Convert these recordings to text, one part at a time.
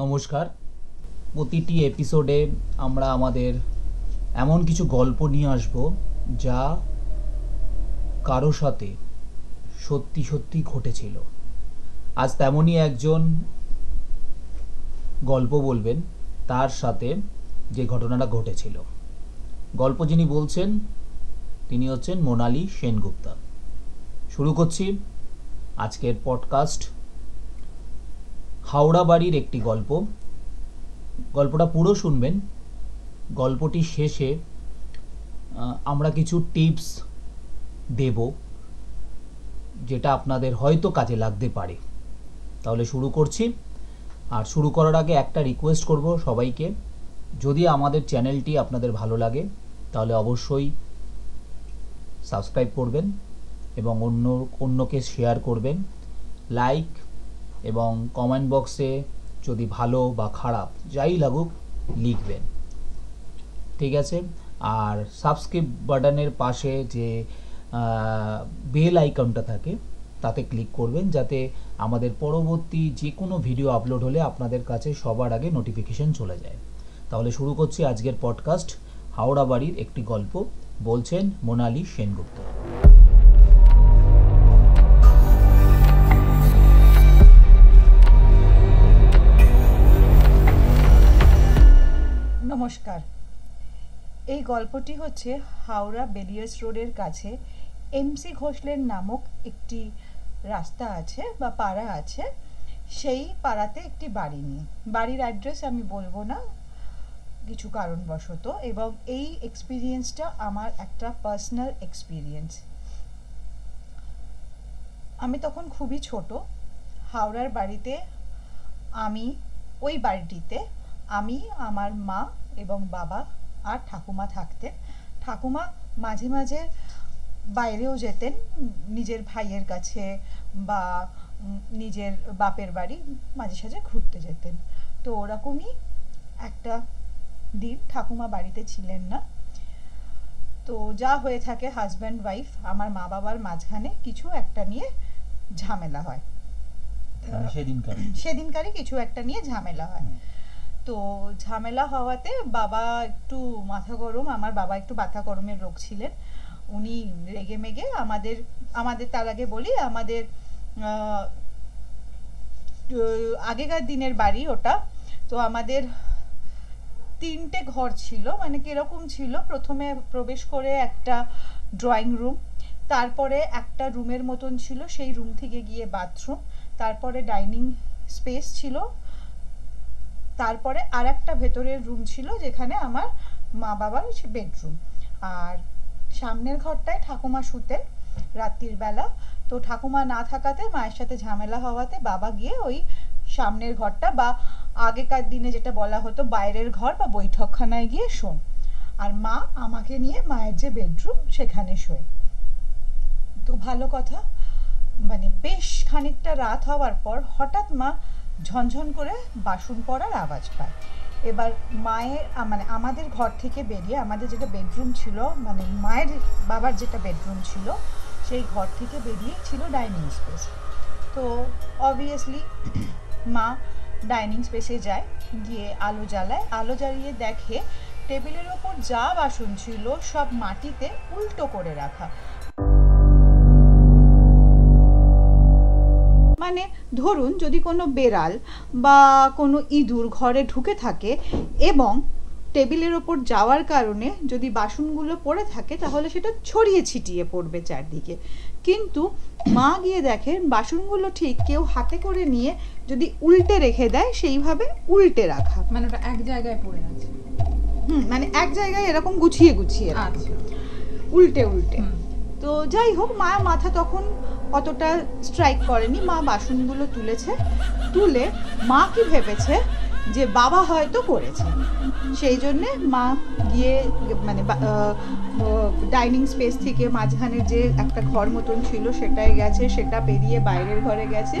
নমস্কার। প্রতিটি এপিসোডে আমরা আমাদের এমন কিছু গল্প নিয়ে আসব যা কারো সাথে সত্যি সত্যি ঘটেছিল। আজ তেমনই একজন গল্প বলবেন তার সাথে যে ঘটনাটা ঘটেছিল। গল্প যিনি বলছেন তিনি হচ্ছেন মোনালি সেনগুপ্তা। শুরু করছি আজকের পডকাস্ট। হাওড়া বাড়ির একটি গল্প। গল্পটা পুরো শুনবেন। গল্পটি শেষে আমরা কিছু টিপস দেব যেটা আপনাদের হয়তো কাজে লাগতে পারে। তাহলে শুরু করছি। আর শুরু করার আগে একটা রিকোয়েস্ট করব সবাইকে, যদি আমাদের চ্যানেলটি আপনাদের ভালো লাগে তাহলে অবশ্যই সাবস্ক্রাইব করবেন এবং অন্যকে শেয়ার করবেন, লাইক এবং কমেন্ট বক্সে যদি ভালো বা খারাপ যাই লাগুক লিখবেন, ঠিক আছে? আর সাবস্ক্রাইব বাটনের পাশে যে বেল আইকনটা থাকে তাতে ক্লিক করবেন, যাতে আমাদের পরবর্তী যে কোনো ভিডিও আপলোড হলে আপনাদের কাছে সবার আগে নোটিফিকেশন চলে যায়। তাহলে শুরু করছি আজকের পডকাস্ট। হাওড়া বাড়ির একটি গল্প, বলছেন মোনালি সেনগুপ্ত। নমস্কার। এই গল্পটি হচ্ছে হাওড়া বেলিয়াস রোডের কাছে এমসি ঘোষলের নামক একটি রাস্তা আছে বা পাড়া আছে, সেই পাড়াতে একটি বাড়ি নিয়ে। বাড়ির অ্যাড্রেস আমি বলবো না কিছু কারণবশত, এবং এই এক্সপিরিয়েন্সটা আমার একটা পার্সোনাল এক্সপিরিয়েন্স। আমি তখন খুবই ছোট। হাওড়ার বাড়িতে ওই বাড়িটিতে আমি, আমার মা এবং বাবা আর ঠাকুমা থাকতেন। ঠাকুমা মাঝে মাঝে বাইরেও যেতেন, নিজের ভাইয়ের কাছে বা নিজের বাপের বাড়ি মাঝে সাঝে ঘুরতে যেতেন। তো ওরকমই একটা দিন ঠাকুমা বাড়িতে ছিলেন না। তো যা হয়ে থাকে হাজব্যান্ড ওয়াইফ, আমার মা বাবার মাঝখানে কিছু একটা নিয়ে ঝামেলা হয়। সেদিনকারই কিছু একটা নিয়ে ঝামেলা হয়। তো ঝামেলা হওয়াতে বাবা একটু মাথা গরম, আমার বাবা একটু মাথা গরমের রোগ ছিলেন। উনি রেগে মেগে আমাদের তার আগে বলি, আমাদের আগেকার দিনের বাড়ি ওটা। তো আমাদের 3টে ঘর ছিল। মানে কিরকম ছিল, প্রথমে প্রবেশ করে একটা ড্রয়িং রুম, তারপরে একটা রুমের মতন ছিল, সেই রুম থেকে গিয়ে বাথরুম, তারপরে ডাইনিং স্পেস ছিল, তারপরে আর একটা ভেতরের রুম ছিল যেখানে আমার মা বাবার বেডরুম। আর সামনের ঘরটায় ঠাকুমা শুতেন রাত্রির বেলা। তো ঠাকুমা না থাকাতে, মায়ের সাথে ঝামেলা হওয়াতে বাবা গিয়ে ওই সামনের ঘরটা বা আগেকার দিনে যেটা বলা হতো বাইরের ঘর বা বৈঠকখানায় গিয়ে শোন। আর মা আমাকে নিয়ে মায়ের যে বেডরুম সেখানে শোয়। তো ভালো কথা, মানে বেশ খানিকটা রাত হওয়ার পর হঠাৎ মা ঝনঝন করে বাসন পড়ার আওয়াজ পায়। এবার আমাদের ঘর থেকে বেরিয়ে, আমাদের যেটা বেডরুম ছিল, মানে মায়ের বাবার যেটা বেডরুম ছিল, সেই ঘর থেকে বেরিয়ে ছিল ডাইনিং স্পেস। তো অবভিয়াসলি মা ডাইনিং স্পেসে যায়, গিয়ে আলো জ্বালিয়ে দেখে টেবিলের ওপর যা বাসন ছিল সব মাটিতে উল্টো করে রাখা। মানে ধরুন, যদি কোনো বেড়াল বা কোনো ইঁদুর ঘরে ঢুকে থাকে এবং টেবিলের ওপর যাওয়ার কারণে যদি বাসনগুলো পড়ে থাকে তাহলে সেটা ছড়িয়ে ছিটিয়ে পড়বে চারদিকে। কিন্তু মা গিয়ে দেখেন বাসনগুলো ঠিক কেউ হাতে করে নিয়ে যদি উল্টে রেখে দেয়, সেইভাবে উল্টে রাখা, মানে ওটা এক জায়গায় পড়ে আছে। মানে এক জায়গায় এরকম গুছিয়ে আচ্ছা, উল্টে। তো যাই হোক, মাথা তখন অতটা স্ট্রাইক করেনি। মা বাসনগুলো তুলে মা কি ভেবেছে যে বাবা হয়তো করেছে। সেই জন্যে মা গিয়ে মানে ডাইনিং স্পেস থেকে মাঝখানে যে একটা ঘর মতন ছিল সেটাই গেছে, সেটা পেরিয়ে বাইরের ঘরে গেছে,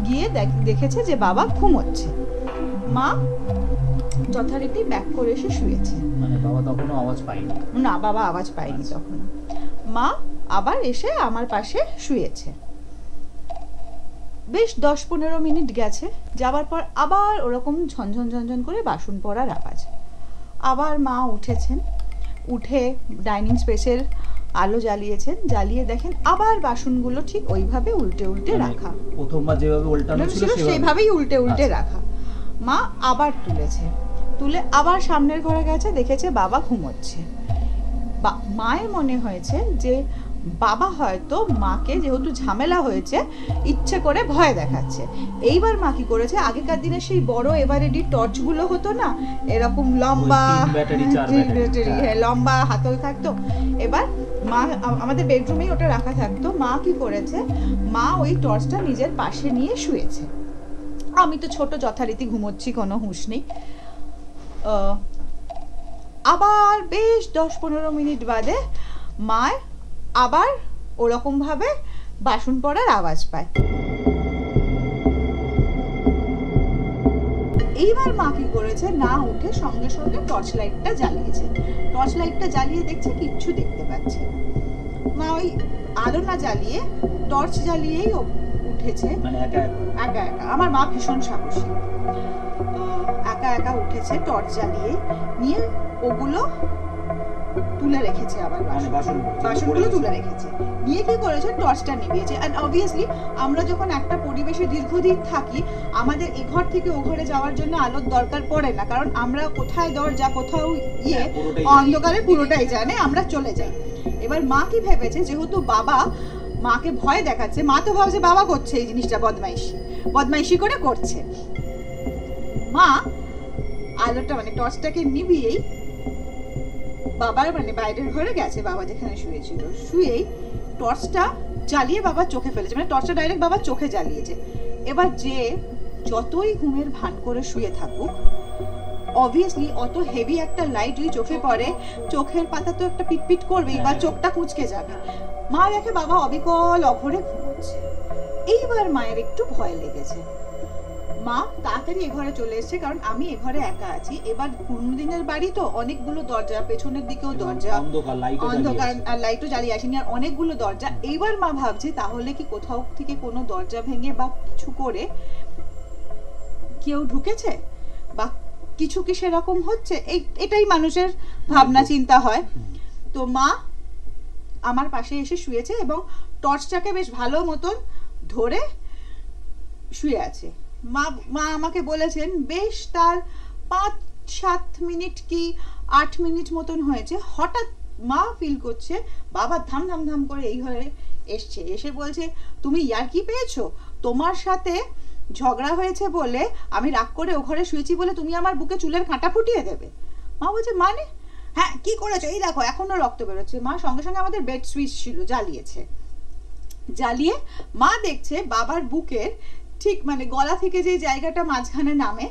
গিয়ে দেখেছে যে বাবা ঘুমোচ্ছে। মা যথারীতি ব্যাক করে এসে শুয়েছে। মানে বাবা তখনও আওয়াজ পায়নি? না, বাবা আওয়াজ পায়নি তখন। মা আবার এসে আমার পাশে শুয়েছে। বেশ 10-15 মিনিট গেছে, যাওয়ার পর আবার ওরকম ঝনঝন ঝনঝন করে বাসন পড়ার আওয়াজ। আবার মা উঠেছেন, উঠে ডাইনিং স্পেসের আলো জ্বালিয়েছেন, জ্বালিয়ে দেখেন আবার বাসনগুলো ঠিক ওইভাবে উল্টে উল্টে মানে রাখা, প্রথমবার যেভাবে উল্টানো ছিল সেভাবেই উল্টে উল্টে আচ্ছা। রাখা। মা আবার তুলেছে, তুলে আবার সামনের ঘরে গেছে, দেখেছে বাবা ঘুমোচ্ছে। মায়ের মনে হয়েছে যে বাবা হয়তো মাকে, যেহেতু ঝামেলা হয়েছে, ইচ্ছে করে ভয় দেখাচ্ছে। এইবার মা কি করেছে, আগেকার দিনে সেই বড় এভারেডি টর্চগুলো হতো না, এরকম লম্বা, হ্যাঁ লম্বা হাতল থাকতো। এবার মা, আমাদের বেডরুমেই ওটা রাখা থাকতো, মা কি করেছে, মা ওই টর্চটা নিজের পাশে নিয়ে শুয়েছে। আমি তো ছোট, যথারীতি ঘুমোচ্ছি, কোনো হুঁশ নেই। আবার বেশ 10-15 মিনিট বাদে মায়ের আবার ওরকম ভাবে বাসন পড়ার আওয়াজ পায়। এইবার মা কি করেছে, না উঠে সঙ্গে সঙ্গে টর্চ লাইটটা জ্বালিয়েছে। টর্চ লাইটটা জ্বালিয়ে দেখছে কিচ্ছু দেখতে পাচ্ছে না। মা ওই আলো না জ্বালিয়ে টর্চ জ্বালিয়েই উঠেছে, মানে একা একা। আমার মা ভীষণ সাহসী, একা একা উঠেছে, টর্চ জ্বালিয়ে নিয়ে ওগুলো তুলে রেখেছে। আবার বাসনগুলো তুলে রেখেছে, নিয়ে কি করেছে, টর্চটা নিভিয়েছে। এন্ড অবভিয়াসলি আমরা যখন একটা পরিবেশে দীর্ঘদিন থাকি, আমাদের এ ঘর থেকে ও ঘরে যাওয়ার জন্য আলোর দরকার পড়ে না, কারণ আমরা কোথায় দরজা, কোথাও অন্ধকারে পুরোটাই জানে, আমরা চলে যাই। এবার মা কি ভেবেছে, যেহেতু বাবা মাকে ভয় দেখাচ্ছে, মা তো ভাবছে বাবা করছে এই জিনিসটা, বদমাইশি করে করছে। মা আলোটা, মানে টর্চটাকে নিভিয়েই বাবার, মানে বাইরের ঘরে গেছে, বাবা যেখানে শুয়েছিল, শুয়েই টর্চটা জ্বালিয়ে বাবার চোখে ফেলেছে, মানে টর্চটা ডাইরেক্ট বাবার চোখে জ্বালিয়েছে। এবার যে যতই ঘুমের ভান করে শুয়ে থাকুক, অবভিয়াসলি অত হেভি একটা লাইট যদি চোখে পড়ে, চোখের পাতা তো একটা পিটপিট করবেই, বা চোখটা কুঁচকে যাবে। মা দেখে বাবা অবিকল অঘরে ঘুমোচ্ছে। এইবার মায়ের একটু ভয় লেগেছে, মা তাড়াতাড়ি এ ঘরে চলে এসেছে, কারণ আমি এ ঘরে একা আছি। এবার পুরনো দিনের বাড়ি তো, অনেকগুলো দরজা, পেছনের দিকেও দরজা, অন্ধকার, আর লাইটও জ্বালিয়ে আসেনি, আর অনেকগুলো দরজা। এইবার মা ভাবছে তাহলে কি কোথাও থেকে কোনো দরজা ভেঙে বা কিছু করে কেউ ঢুকেছে, বা কিছু কি সেরকম হচ্ছে, এটাই মানুষের ভাবনা চিন্তা হয়। তো মা আমার পাশে এসে শুয়েছে এবং টর্চটাকে বেশ ভালো মতন ধরে শুয়ে আছে। মা আমাকে বলেছেন বেশ তার 5-7 মিনিট কি 8 মিনিট মতন হয়েছে, হঠাৎ মা ফিল করছে বাবা ধাম ধাম ধাম করে এই ঘরে এসছে, এসে বলছে তুমি ইয়ার্কি পেয়েছো, তোমার সাথে ঝগড়া হয়েছে বলে আমি রাগ করে ও ঘরে শুয়েছি বলে তুমি আমার বুকে চুলের কাঁটা ফুটিয়ে দেবে। মা বলছে মানে, হ্যাঁ কি করেছো, এই দেখো এখনো রক্ত বেরোচ্ছে। মা সঙ্গে সঙ্গে আমাদের বেড সুইচ ছিল, জ্বালিয়ে মা দেখছে বাবার বুকের ঠিক, মানে গলা থেকে যে জায়গাটা মাঝখানে নামে,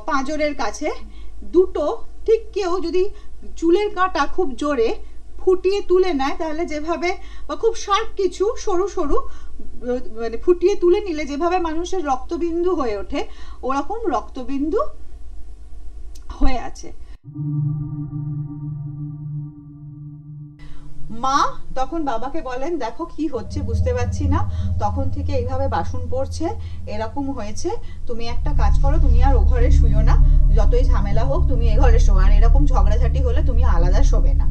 পাঁজরের কাছে দুটো, ঠিক কেউ যদি চুলের কাঁটা খুব জোরে ফুটিয়ে তুলে নেয়, তাহলে যেভাবে, বা খুব শার্প কিছু সরু সরু মানে ফুটিয়ে তুলে নিলে যেভাবে মানুষের রক্তবিন্দু হয়ে ওঠে, ওরকম রক্তবিন্দু হয়ে আছে। মা তখন বাবাকে বলেন দেখো কি হচ্ছে বুঝতে পারছি না, তখন থেকে এইভাবে বাসন পড়ছে, এরকম হয়েছে, তুমি একটা কাজ করো, তুমি আর ও ঘরে শুইও না, যতই ঝামেলা হোক তুমি এ ঘরে শো, আর এরকম ঝগড়াঝাটি হলে তুমি আলাদা শোবে না।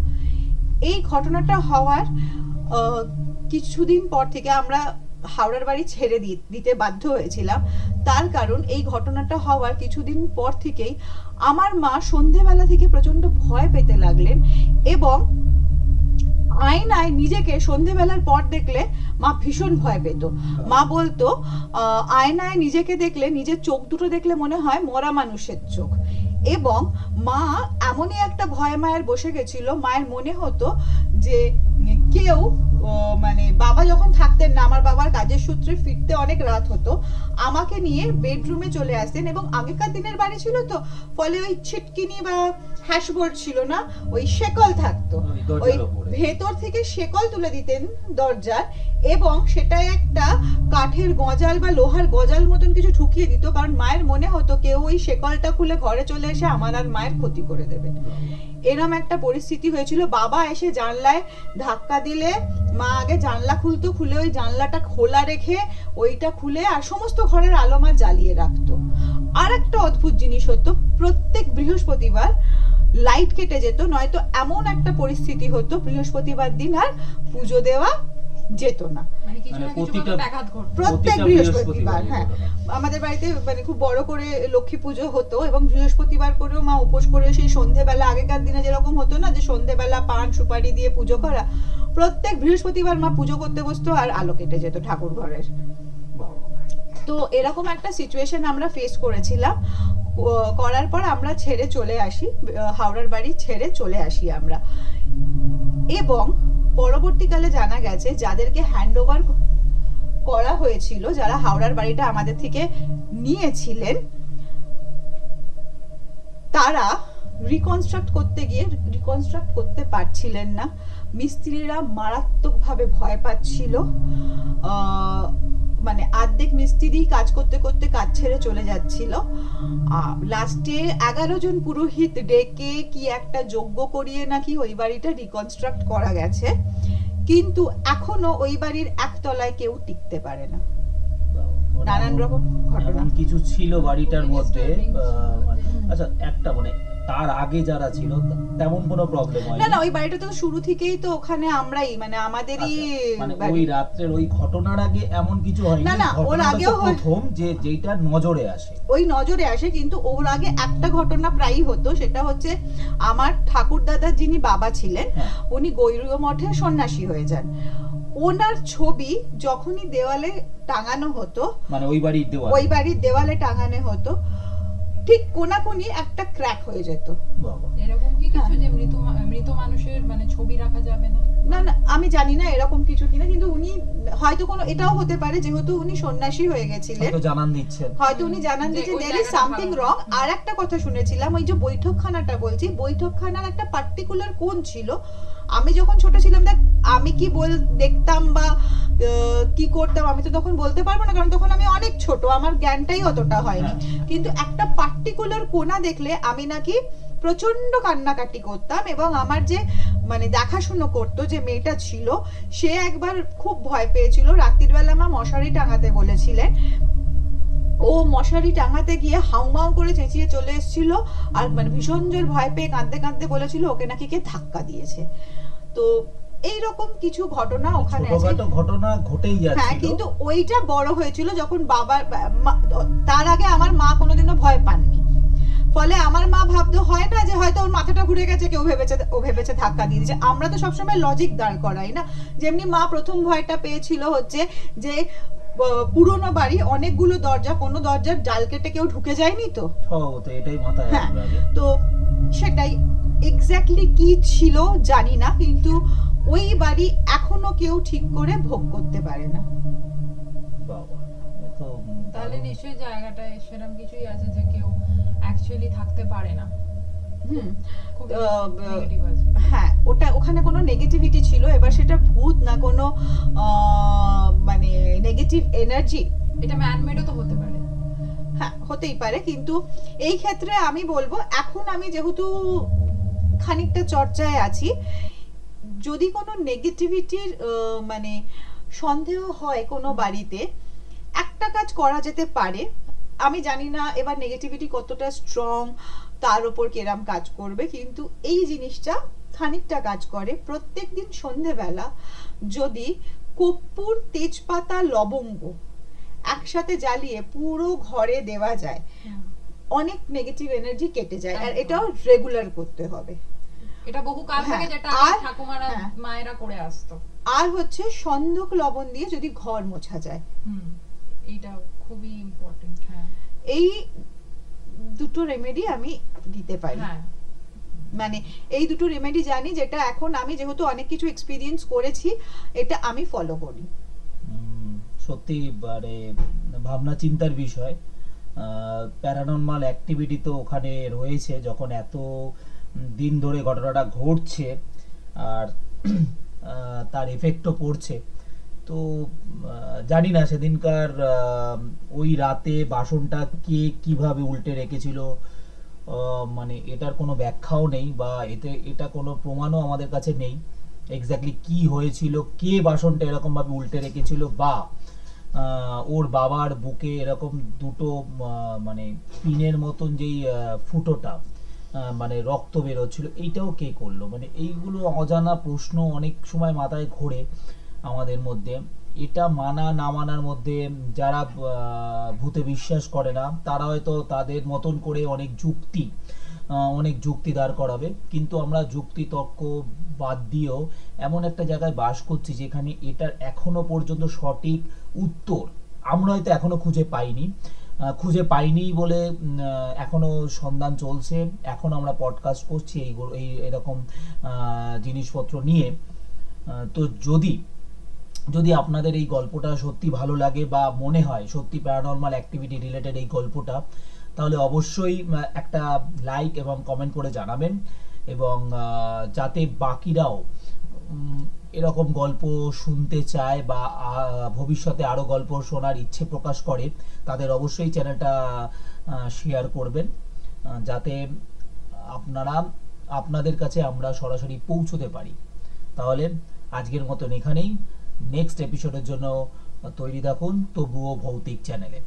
এই ঘটনাটা হওয়ার কিছুদিন পর থেকে আমরা হাওড়ার বাড়ি ছেড়ে দিতে বাধ্য হয়েছিলাম। তার কারণ এই ঘটনাটা হওয়ার কিছুদিন পর থেকেই আমার মা সন্ধেবেলা থেকে প্রচন্ড ভয় পেতে লাগলেন, এবং আয়নায় নিজেকে সন্ধেবেলার পর দেখলে মা ভীষণ ভয় পেত। মা বলতো আয়নায় নিজেকে দেখলে, নিজের চোখ দুটো দেখলে মনে হয় মরা মানুষের চোখ। এবং মা এমনই একটা ভয় মায়ের বসে গেছিল, মায়ের মনে হতো যে কেউ, মানে বাবা যখন থাকতেন না, আমার বাবার কাজের সূত্রে ফিরতে অনেক রাত হতো, আমাকে নিয়ে বেডরুমে চলে আসতেন। এবং আগেকার দিনের বাড়ি ছিল তো, ফলে ওই ছিটকিনি বা হ্যাশবোর্ড ছিল না, ওই শেকল থাকতো, ওই ভেতর থেকে শেকল তুলে দিতেন দরজার, এবং সেটাই একটা কাঠের গজাল বা লোহার গজাল মতন কিছু ঢুকিয়ে দিত, কারণ মায়ের মনে হতো কেউ ওই শেকলটা খুলে ঘরে চলে এসে আমার আর মায়ের ক্ষতি করে দেবে। এরম একটা পরিস্থিতি হয়েছিল। বাবা এসে জানলায় ধাক্কা দিলে মা আগে জানলা খুলতো, খুলে ওই জানলাটা খোলা রেখে ওইটা খুলে আর সমস্ত ঘরের আলো মা জ্বালিয়ে রাখতো। আর একটা অদ্ভুত জিনিস হতো, প্রত্যেক বৃহস্পতিবার লাইট কেটে যেত, নয়তো এমন একটা পরিস্থিতি হতো বৃহস্পতিবার দিন আর পুজো দেওয়া যেত না। মানে কিছু মানে না কিছু প্রতিটা- ব্যাঘাত ঘটতো। প্রত্যেক প্রতিটা বৃহস্পতিবার, হ্যাঁ। ঘটনা। আমাদের বাড়িতে মানে খুব বড় করে লক্ষ্মী পুজো হতো এবং বৃহস্পতিবার করেও মা উপোস করে সেই সন্ধেবেলা, আগেকার দিনে যেরকম হতো না যে সন্ধেবেলা পান সুপারি দিয়ে পুজো করা, প্রত্যেক বৃহস্পতিবার মা পুজো করতে বসতো আর আলো কেটে যেত ঠাকুর ঘরের। বাবা। তো এরকম একটা সিচুয়েশন আমরা ফেস করেছিলাম। করার পর আমরা ছেড়ে চলে আসি, হাওড়ার বাড়ি ছেড়ে চলে আসি আমরা। এবং পরবর্তীকালে জানা গেছে যাদেরকে হ্যান্ড ওভার করা হয়েছিল, যারা হাওড়ার বাড়িটা আমাদের থেকে নিয়েছিলেন, তারা রিকনস্ট্রাক্ট করতে গিয়ে রিকনস্ট্রাক্ট করতে পারছিলেন না। মিস্ত্রিরা মারাত্মকভাবে ভয় পাচ্ছিল। মানে অর্ধেক মিস্ত্রি কাজ করতে করতে কাজ ছেড়ে চলে যাচ্ছিল। লাস্টে 11 জন পুরোহিত ডেকে কি একটা যজ্ঞ করিয়ে নাকি ওই বাড়িটা রিকনস্ট্রাক্ট করা গেছে, কিন্তু এখনো ওই বাড়ির একতলায় কেউ টিকতে পারে না। বাবা। নানান রকম ঘটনা। এমন কিছু ছিল বাড়িটার মধ্যে। Disturbing আচ্ছা, একটা মানে তার আগে যারা ছিল তেমন কোনো প্রবলেম হয় না না, ওই বাড়িটা তো শুরু থেকেই তো ওখানে আমরাই, মানে আমাদেরই মানে বাড়ি। ওই রাত্রের ওই ঘটনার আগে এমন কিছু হয়নি? না, না, ওর ঘটনাটা তো আগেও প্রথম যেটা নজরে আসে। ওই নজরে আসে, কিন্তু ওর আগে একটা ঘটনা প্রায়ই হতো, সেটা হচ্ছে আমার ঠাকুর দাদার যিনি বাবা ছিলেন, হ্যাঁ। উনি গৈরীয় মঠে সন্ন্যাসী হয়ে যান। ওনার ছবি যখনই দেওয়ালে টাঙানো হতো, মানে ওই বাড়ির দেওয়াল। ওই বাড়ির দেওয়ালে টাঙানো হতো, ঠিক কোনাকুনি একটা ক্র্যাক হয়ে যেত। বাবা। এরকম কি কিছু যে মৃত মানুষের মানে ছবি রাখা যাবে না? না না, আমি জানি না এরকম কিছু কিনা, কিন্তু উনি হয়তো কোনো, এটাও হতে পারে যেহেতু উনি সন্ন্যাসী হয়ে গেছিলেন, হয়তো জানান দিচ্ছেন। হয়তো উনি জানান যে দিয়েছেন ওই there is জায়গাটা something ভালো। wrong। আর একটা কথা শুনেছিলাম, ওই যে বৈঠকখানাটা বলছি, বৈঠকখানার একটা পার্টিকুলার কোণ ছিল। আমি যখন ছোট ছিলাম, দেখ আমি কি দেখতাম বা কি করতাম আমি তো তখন বলতে পারবো না, কারণ তখন আমি অনেক ছোট, আমার জ্ঞানটাই অতটা হয়নি। কিন্তু একটা পার্টিকুলার কোণা দেখলে আমি নাকি প্রচন্ড কান্নাকাটি করতাম, এবং আমার যে মানে দেখাশুনো করতো যে মেয়েটা ছিল, সে একবার খুব ভয় পেয়েছিল। রাত্রির বেলা মা মশারি টাঙাতে বলেছিলেন, ও মশারি টাঙাতে গিয়ে হাউমাউ করে চেঁচিয়ে চলে এসেছিল, আর মানে ভীষণ জোর ভয় পেয়ে কাঁদতে কাঁদতে বলেছিল ওকে নাকি কে ধাক্কা দিয়েছে। তো এইরকম কিছু ঘটনা ওখানে আছে। ছোটখাটো ঘটনা ঘটেই হ্যাঁ, যাচ্ছিল। কিন্তু ওইটা বড় হয়েছিল যখন বাবার তার আগে আমার মা কোনোদিনও ভয় পাননি। ফলে আমার মা ভাবতো হয় না যে হয়তো ওর মাথাটা ঘুরে গেছে, কেউ ভেবেছে ধাক্কা দিয়ে দিয়েছে। আমরা তো সবসময় লজিক দাঁড় করাই না। যেমনি মা প্রথম ভয়টা পেয়েছিল হচ্ছে যে পুরোনো বাড়ি, অনেকগুলো দরজা, কোনো দরজার জাল কেটে কেউ ঢুকে যায়নি তো। তো এটাই মাথায় হ্যাঁ, আসবে আগে। তো সেটাই এক্স্যাক্টলি কি ছিল জানি না, কিন্তু ওই বাড়ি এখনো কেউ ঠিক করে ভোগ করতে পারে না। বাবা, এ তো তাহলে নিশ্চয়ই জায়গাটায় সেরকম কিছুই আছে যে কেউ অ্যাকচুয়ালি থাকতে পারে না। হুম, খুব আহ, নেগেটিভ আছে। হ্যাঁ, ওখানে কোনো নেগেটিভিটি ছিল। এবার সেটা ভূত না কোনো মানে নেগেটিভ এনার্জি, এটা ম্যানমেডও তো হতে পারে। হ্যাঁ হতেই পারে, কিন্তু এই ক্ষেত্রে আমি বলবো, এখন আমি যেহেতু খানিকটা চর্চায় আছি, যদি কোনো নেগেটিভিটির মানে সন্দেহ হয় কোনো বাড়িতে, একটা কাজ করা যেতে পারে। আমি জানি না এবার নেগেটিভিটি কতটা স্ট্রং, তার উপর কেরাম কাজ করবে, কিন্তু এই জিনিসটা খানিকটা কাজ করে। প্রত্যেকদিন সন্ধেবেলা যদি কর্পূর, তেজপাতা, লবঙ্গ একসাথে জ্বালিয়ে পুরো ঘরে দেওয়া যায়, অনেক নেগেটিভ এনার্জি কেটে যায়। আর এটাও রেগুলার করতে হবে। এটা বহু কাল থেকে হ্যাঁ, যেটা আর ঠাকুমারা হ্যাঁ, মায়েরা করে আসতো। আর হচ্ছে সন্ধক লবণ দিয়ে যদি ঘর মোছা যায়, এটা খুবই ইম্পর্টেন্ট। হ্যাঁ, এই দুটো রেমেডি আমি দিতে পারি। হ্যাঁ, মানে এই দুটো রেমেডি জানি, যেটা এখন আমি যেহেতু অনেক কিছু এক্সপিরিয়েন্স করেছি, এটা আমি ফলো করি। সত্যি মানে ভাবনা চিন্তার বিষয়। প্যারানর্মাল অ্যাক্টিভিটি তো ওখানে রয়েছে, যখন এত দিন ধরে ঘটনাটা ঘটছে আর তার এফেক্টও পড়ছে। তো জানি না সেদিনকার ওই রাতে বাসনটা কে কিভাবে উল্টে রেখেছিল, মানে এটার কোনো ব্যাখ্যাও নেই, বা এটা কোনো প্রমাণও আমাদের কাছে নেই। এক্স্যাক্টলি কি হয়েছিল, কে বাসনটা এরকম ভাবে উল্টে রেখেছিল, বা ওর বাবার বুকে এরকম দুটো মানে পিনের মতন যেই ফুটোটা মানে রক্ত বেরোচ্ছিল, এইটাও কে করলো? মানে এইগুলো অজানা প্রশ্ন অনেক সময় মাথায় ঘোরে আমাদের মধ্যে। এটা মানা না মানার মধ্যে যারা ভূতে বিশ্বাস করে না তারা হয়তো তাদের মতন করে অনেক যুক্তি দাঁড় করাবে, কিন্তু আমরা যুক্তি তর্ক বাদ দিয়েও এমন একটা জায়গায় বাস করছি যেখানে এটার এখনো পর্যন্ত সঠিক উত্তর আমরা হয়তো এখনো খুঁজে পাইনি বলে এখনো সন্ধান চলছে। এখন আমরা পডকাস্ট করছি এই এরকম জিনিসপত্র নিয়ে। তো যদি আপনাদের এই গল্পটা সত্যি ভালো লাগে বা মনে হয় সত্যি প্যারানরমাল অ্যাক্টিভিটি রিলেটেড এই গল্পটা, তাহলে অবশ্যই একটা লাইক এবং কমেন্ট করে জানাবেন, এবং যাতে বাকিরাও এরকম গল্প শুনতে চায় বা ভবিষ্যতে আরো গল্প শোনার ইচ্ছে প্রকাশ করে, তাদের অবশ্যই চ্যানেলটা শেয়ার করবেন, যাতে আপনাদের কাছে আমরা সরাসরি পৌঁছতে পারি। তাহলে আজকের মতন এখানেই, নেক্সট এপিসোডের জন্য তৈরি থাকুন তবুও ভৌতিক চ্যানেলে।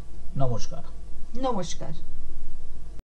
নমস্কার। নমস্কার।